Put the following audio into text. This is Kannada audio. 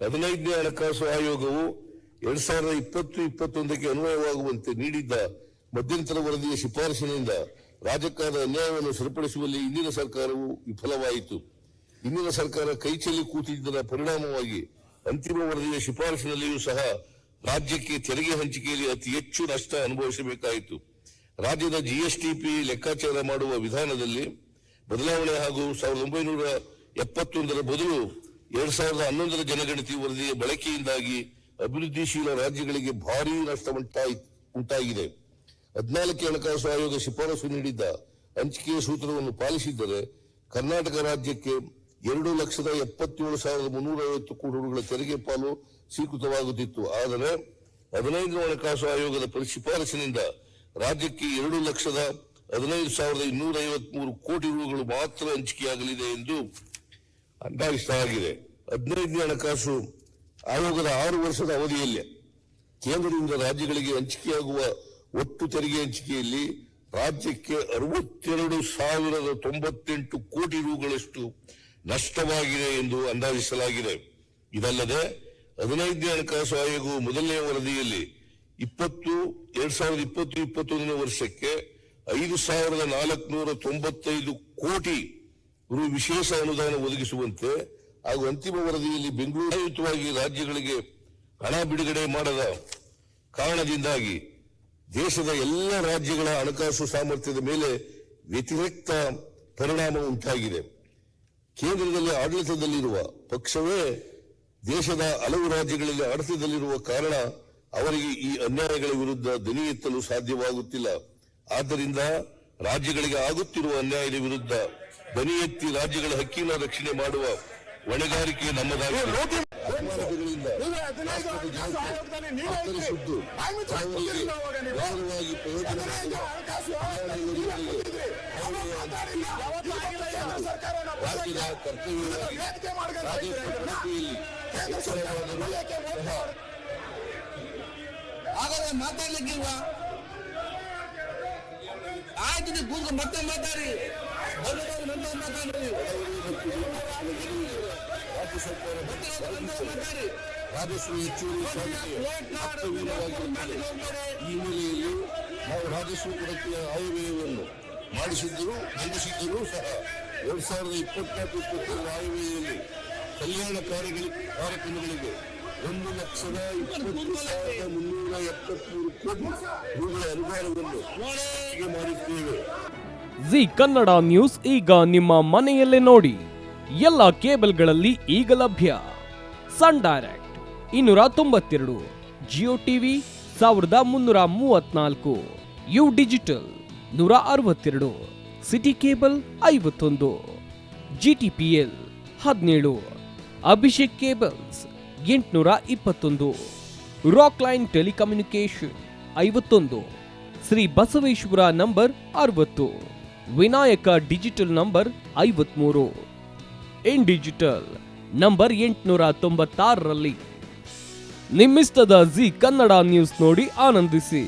15ನೇ ಹಣಕಾಸು ಆಯೋಗವು 2020-21ಕ್ಕೆ ಅನ್ವಯವಾಗುವಂತೆ ನೀಡಿದ್ದ ಮಧ್ಯಂತರ ವರದಿಯ ಶಿಫಾರಸಿನಿಂದ ರಾಜ್ಯಕ್ಕಾದ ಅನ್ಯಾಯವನ್ನು ಸರಿಪಡಿಸುವಲ್ಲಿ ಇಂದಿನ ಸರ್ಕಾರವು ವಿಫಲವಾಯಿತು. ಇಂದಿನ ಸರ್ಕಾರ ಕೈಚೆಲ್ಲಿ ಕೂತಿದ್ದರ ಪರಿಣಾಮವಾಗಿ ಅಂತಿಮ ವರದಿಯ ಶಿಫಾರಸಿನಲ್ಲಿಯೂ ಸಹ ರಾಜ್ಯಕ್ಕೆ ತೆರಿಗೆ ಹಂಚಿಕೆಯಲ್ಲಿ ಅತಿ ಹೆಚ್ಚು ನಷ್ಟ ಅನುಭವಿಸಬೇಕಾಯಿತು. ರಾಜ್ಯದ ಜಿಎಸ್ಟಿಪಿ ಲೆಕ್ಕಾಚಾರ ಮಾಡುವ ವಿಧಾನದಲ್ಲಿ ಬದಲಾವಣೆ ಹಾಗೂ 1971ರ ಬದಲು 2011ರ ಜನಗಣತಿ ವರದಿಯ ಬಳಕೆಯಿಂದಾಗಿ ಅಭಿವೃದ್ಧಿಶೀಲ ರಾಜ್ಯಗಳಿಗೆ ಭಾರೀ ನಷ್ಟ ಉಂಟಾಗಿದೆ. 14ನೇ ಹಣಕಾಸು ಆಯೋಗ ಶಿಫಾರಸು ನೀಡಿದ್ದ ಹಂಚಿಕೆಯ ಸೂತ್ರವನ್ನು ಪಾಲಿಸಿದ್ದರೆ ಕರ್ನಾಟಕ ರಾಜ್ಯಕ್ಕೆ 2,77,350 ಕೋಟಿ ರೂಗಳ ತೆರಿಗೆ ಪಾಲು ಸ್ವೀಕೃತವಾಗುತ್ತಿತ್ತು. ಆದರೆ 15ನೇ ಹಣಕಾಸು ಆಯೋಗದ ಶಿಫಾರಸಿನಿಂದ ರಾಜ್ಯಕ್ಕೆ 2,15,253 ಕೋಟಿ ರೂಗಳು ಮಾತ್ರ ಹಂಚಿಕೆಯಾಗಲಿದೆ ಎಂದು ಅಂದಾಜಿಸಲಾಗಿದೆ. 15ನೇ ಹಣಕಾಸು ಆಯೋಗದ 6 ವರ್ಷದ ಅವಧಿಯಲ್ಲಿ ಕೇಂದ್ರದಿಂದ ರಾಜ್ಯಗಳಿಗೆ ಹಂಚಿಕೆಯಾಗುವ ಒಟ್ಟು ತೆರಿಗೆ ಹಂಚಿಕೆಯಲ್ಲಿ ರಾಜ್ಯಕ್ಕೆ 62,098 ಕೋಟಿ ರೂಗಳಷ್ಟು ನಷ್ಟವಾಗಿದೆ ಎಂದು ಅಂದಾಜಿಸಲಾಗಿದೆ. ಇದಲ್ಲದೆ 15ನೇ ಹಣಕಾಸು ಆಯೋಗವು ಮೊದಲನೇ ವರದಿಯಲ್ಲಿ 2020-21ನೇ ವರ್ಷಕ್ಕೆ 5,495 ಕೋಟಿ ರು ವಿಶೇಷ ಅನುದಾನ ಒದಗಿಸುವಂತೆ ಹಾಗೂ ಅಂತಿಮ ವರದಿಯಲ್ಲಿ ಬೆಂಗಳೂರಾಯುತವಾಗಿ ರಾಜ್ಯಗಳಿಗೆ ಹಣ ಬಿಡುಗಡೆ ಮಾಡದ ಕಾರಣದಿಂದಾಗಿ ದೇಶದ ಎಲ್ಲ ರಾಜ್ಯಗಳ ಹಣಕಾಸು ಸಾಮರ್ಥ್ಯದ ಮೇಲೆ ವ್ಯತಿರಿಕ್ತ ಪರಿಣಾಮ ಉಂಟಾಗಿದೆ. ಕೇಂದ್ರದಲ್ಲಿ ಆಡಳಿತದಲ್ಲಿರುವ ಪಕ್ಷವೇ ದೇಶದ ಹಲವು ರಾಜ್ಯಗಳಲ್ಲಿ ಆಡಳಿತದಲ್ಲಿರುವ ಕಾರಣ ಅವರಿಗೆ ಈ ಅನ್ಯಾಯಗಳ ವಿರುದ್ಧ ಧ್ವನಿ ಎತ್ತಲು ಸಾಧ್ಯವಾಗುತ್ತಿಲ್ಲ. ಆದ್ದರಿಂದ ರಾಜ್ಯಗಳಿಗೆ ಆಗುತ್ತಿರುವ ಅನ್ಯಾಯದ ವಿರುದ್ಧ ಧ್ವನಿ ಎತ್ತಿ ರಾಜ್ಯಗಳ ಹಕ್ಕಿನ ರಕ್ಷಣೆ ಮಾಡುವ ಹೊಣೆಗಾರಿಕೆ ನಮ್ಮದಾಗಿದೆ. ಹಾಗಾದ್ರೆ ಮಾತಾಡ್ಲಿಕ್ಕಿಲ್ವಾ? ಆಯ್ತು, ಕೂತ್ಕೊಂಡು ಮತ್ತೆ ಮಾತಾಡಿ. ರಾಜ್ಯ ಸರ್ಕಾರ ರಾಜಸ್ವ ಹೆಚ್ಚುವರಿ ಈ ಹಿನ್ನೆಲೆಯಲ್ಲಿ ನಾವು ರಾಜಸ್ವ ಕೊರತೆಯ ಆಯವ್ಯಯವನ್ನು ಮಂಡಿಸಿದ್ದರೂ ಸಹ 2024-22 ಆಯವ್ಯಯದಲ್ಲಿ ಕಲ್ಯಾಣ ಕಾರ್ಯಕ್ರಮಗಳಿಗೆ 1,20,373 ಕೋಟಿ ರೂಗಳ ಅನುದಾನವನ್ನು ಮಾಡಿದ್ದೇವೆ. ಜಿ ಕನ್ನಡ ನ್ಯೂಸ್ ಈಗ ನಿಮ್ಮ ಮನೆಯಲ್ಲೇ ನೋಡಿ. ಎಲ್ಲ ಕೇಬಲ್ಗಳಲ್ಲಿ ಈಗ ಲಭ್ಯ. Sun direct 292, Jio TV 1334, U digital 162, city cable 51, GTPL 17, Abhishek cables 821, rock line telecommunication 51, Shri Basaveshwara number 60, Vinayaka digital number 53, in digital number 896ರಲ್ಲಿ. ನಿಮ್ಮಿಷ್ಟದ ಜಿ ಕನ್ನಡ ನ್ಯೂಸ್ ನೋಡಿ ಆನಂದಿಸಿ.